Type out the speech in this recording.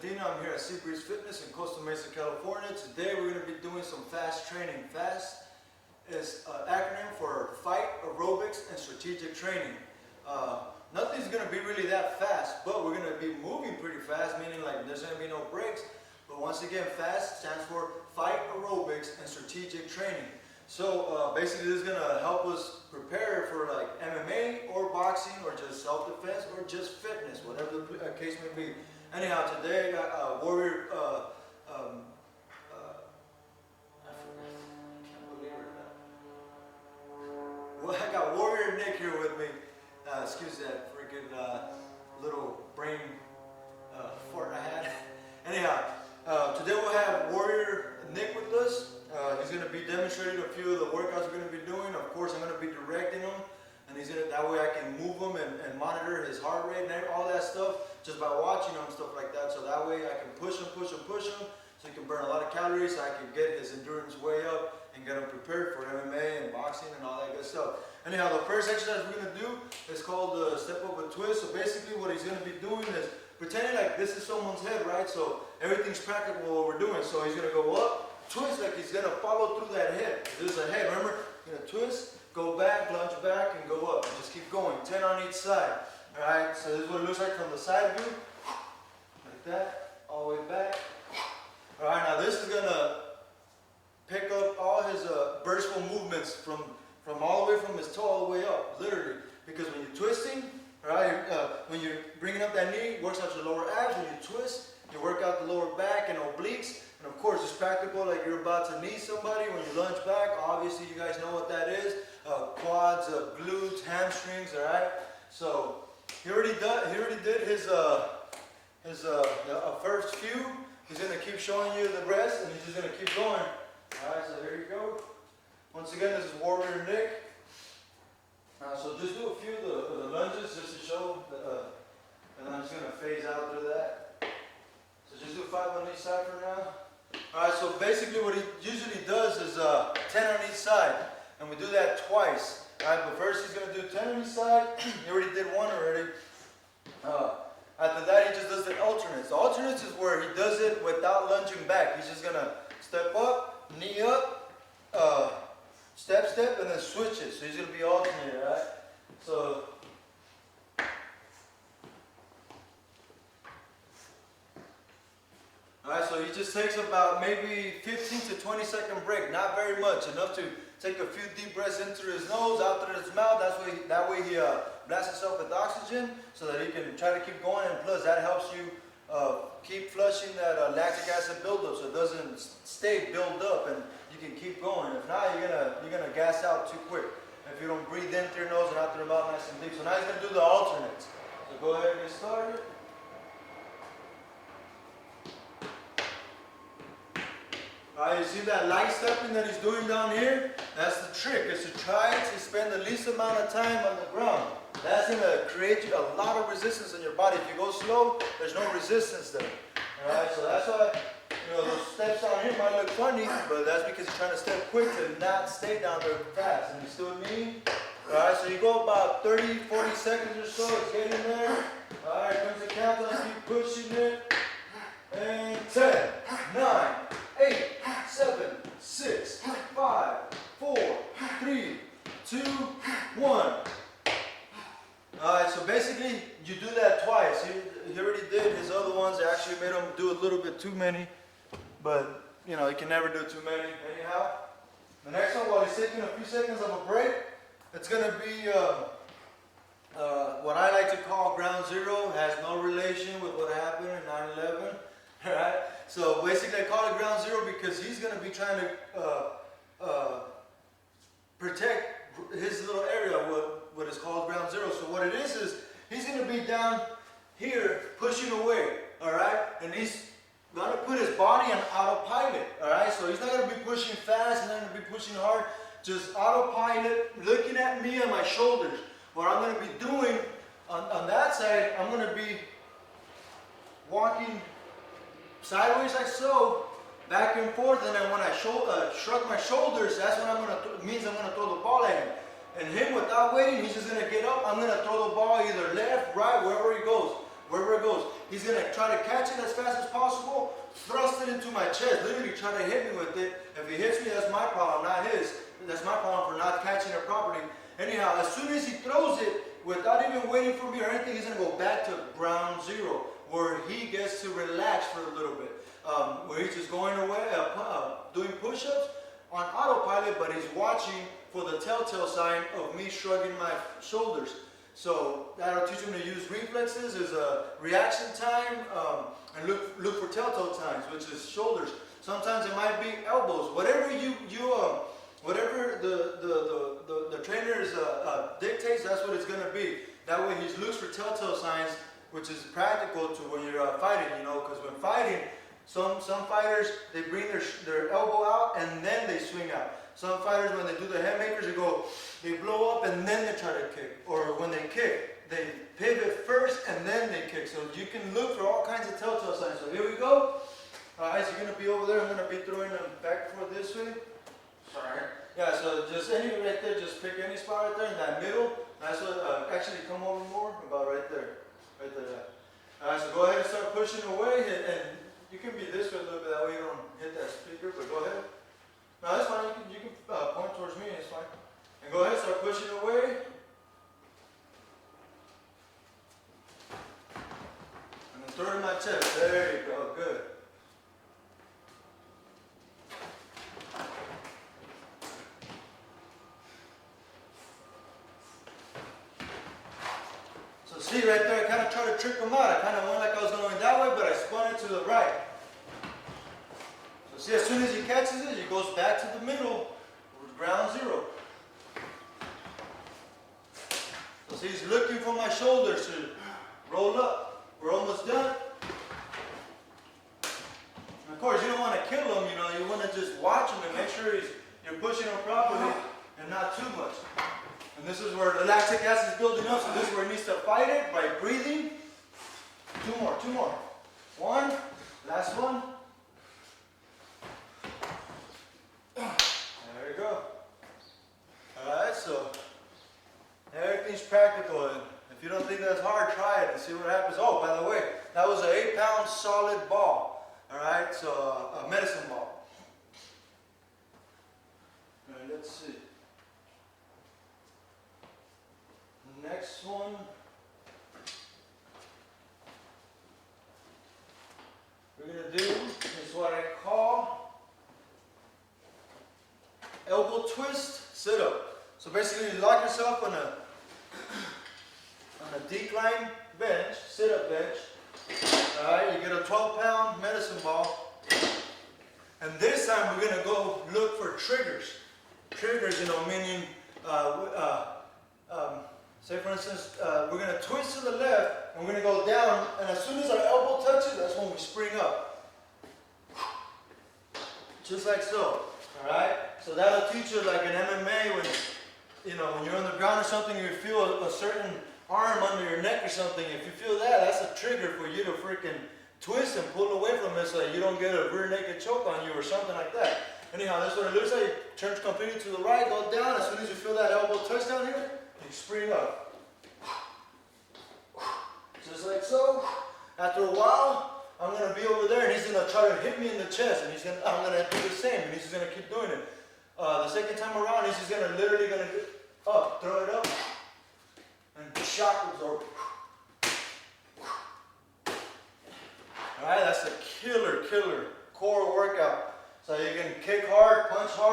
Medina. I'm here at Seabreeze Fitness in Costa Mesa, California. Today we're going to be doing some FAST training. FAST is an acronym for Fight, Aerobics, and Strategic Training. Nothing's going to be really that fast, but we're going to be moving pretty fast, meaning like there's going to be no breaks. But once again, FAST stands for Fight, Aerobics, and Strategic Training. So basically this is going to help us prepare for like MMA or boxing or just self-defense or just fitness, whatever the case may be. Anyhow, today I got Warrior, I got Warrior Nick here with me. Excuse that freaking little brain fart I had. Anyhow, today we'll have Warrior Nick with us. He's going to be demonstrating a few of the workouts we're going to be doing. Of course, I'm going to be directing him, and that way I can move him and monitor his heart rate and all that stuff just by watching him and stuff like that. So that way I can push him, so he can burn a lot of calories, so I can get his endurance way up and get him prepared for MMA and boxing and all that good stuff. Anyhow, the first exercise we're going to do is called the step up a twist. So basically what he's going to be doing is pretending like this is someone's head, right? So everything's practical what we're doing. So he's going to go up, twist like he's going to follow through that head. This is a head, remember? You're going to twist, go back, lunge back, and go up. And just keep going, 10 on each side. Alright, so this is what it looks like from the side view. Like that, all the way back. Alright, now this is going to pick up all his burstful movements from all the way from his toe all the way up, literally. Because when you're twisting, alright, when you're bringing up that knee, it works out your lower abs. When you twist, you work out the lower back and obliques. And of course, it's practical, like you're about to knee somebody. When you lunge back, obviously you guys know what that is. Quads, glutes, hamstrings, alright? So, he already did his first few. He's going to keep showing you the rest, and he's just going to keep going. Alright, so here you go. Once again, this is Warrior Nick. So just do a few of the lunges just to show, and I'm just going to phase out through that. So just do 5 on each side for now. Alright, so basically what he usually does is 10 on each side, and we do that twice. Alright, but first he's going to do 10 on each side. He already did one already. After that, he just does the alternates. The alternates is where he does it without lunging back. He's just going to step up, knee up, step, and then switch it. So he's going to be alternating, right? So, alright, so he just takes about maybe 15 to 20 second break. Not very much. Enough to take a few deep breaths in through his nose, out through his mouth. That way he blasts himself with oxygen so that he can try to keep going. And plus, that helps you keep flushing that lactic acid buildup so it doesn't stay built up and you can keep going. If not, you're gonna gas out too quick if you don't breathe in through your nose and out through your mouth nice and deep. So now he's gonna do the alternates. So go ahead and get started. Alright, you see that light stepping that he's doing down here? That's the trick, is to try to spend the least amount of time on the ground. That's going to create you a lot of resistance in your body. If you go slow, there's no resistance there. Alright, so that's why, those steps down here might look funny, but that's because you're trying to step quick to not stay down there fast. And you still with me? Alright, so you go about 30, 40 seconds or so, it's getting there. Alright, brings the countdown, keep pushing it. And 10, 9, 8, 7, 6, 5, 4, 3, 2, 1. Alright, so basically you do that twice. He already did his other ones. I actually made him do a little bit too many. But, you can never do too many. Anyhow, the next one, while he's taking a few seconds of a break, it's going to be what I like to call ground zero. It has no relation with what happened in 9/11. Alright, so basically I call it ground zero because he's going to be trying to protect his little area, what is called ground zero. So what it is he's going to be down here pushing away, alright, and he's going to put his body on autopilot, alright, so he's not going to be pushing fast, he's not going to be pushing hard, just autopilot, looking at me and my shoulders. What I'm going to be doing on that side, I'm going to be walking sideways like so, back and forth, and then when I shrug my shoulders, that's when I'm going to throw the ball at him. And him, without waiting, he's just going to get up. I'm going to throw the ball either left, right, wherever he goes. wherever it goes. He's gonna try to catch it as fast as possible, thrust it into my chest, literally try to hit me with it. If he hits me, that's my problem, not his. That's my problem for not catching it properly. Anyhow, as soon as he throws it, without even waiting for me or anything, he's gonna go back to ground zero, where he gets to relax for a little bit. Where he's just going away, doing push-ups on autopilot, but he's watching for the telltale sign of me shrugging my shoulders. So that'll teach him to use reflexes, is a reaction time, and look for telltale signs, which is shoulders. Sometimes it might be elbows. Whatever whatever the trainer dictates, that's what it's gonna be. That way he looks for telltale signs, which is practical to when you're fighting, you know, because when fighting, some fighters, they bring their elbow out and then they swing out. Some fighters, when they do the head makers, they blow up and then they try to kick. Or when they kick, they pivot first and then they kick. So you can look for all kinds of telltale signs. So here we go. Alright, so you're going to be over there. I'm going to be throwing them back and forth this way. Sorry. Yeah, so just any right there, just pick any spot right there in that middle. That's what, actually come over more, about right there. Right there, yeah. Alright, so go ahead and start pushing away, and you can be this way a little bit, that way you don't hit that speaker, but go ahead. No, that's fine, you can point towards me, it's fine. And go ahead, start pushing away. And then throw it in my chest, there you go, good. So see right there, I kind of tried to trick him out. I kind of went like I was going that way, but I spun it to the right. So see, as soon as he catches it, he goes back to the middle, with ground zero. So see, he's looking for my shoulders to roll up. We're almost done. And of course, you don't want to kill him, you know, you want to just watch him and make sure you're pushing him properly and not too much. And this is where the lactic acid is building up, so this is where he needs to fight it by breathing. Two more. One, last one. There you go. Alright, so everything's practical, and if you don't think that's hard, try it and see what happens. Oh, by the way, that was an 8-pound solid ball. Alright, so a medicine ball. Alright, let's see. Next one, we're going to do is what I call elbow twist sit-up. So basically you lock yourself on a decline bench, sit-up bench. Alright, you get a 12-pound medicine ball. And this time we're going to go look for triggers. Triggers, you know, meaning say for instance, we're going to twist to the left, and we're going to go down, and as soon as our elbow touches, that's when we spring up. Just like so, alright? So that'll teach you like in MMA, when, you know, when you're on the ground or something, you feel a certain arm under your neck or something. If you feel that, that's a trigger for you to freaking twist and pull away from it so that you don't get a rear naked choke on you or something like that. Anyhow, that's what it looks like. Turn completely to the right, go down. As soon as you feel that elbow touch down here, you spring up. Just like so. After a while, I'm going to be over there and he's going to try to hit me in the chest, and I'm going to do the same, and he's just going to keep doing it. The second time around, he's just going to literally get up, throw it up, and shock absorb. Alright, that's a killer core workout. So you can kick hard, punch hard.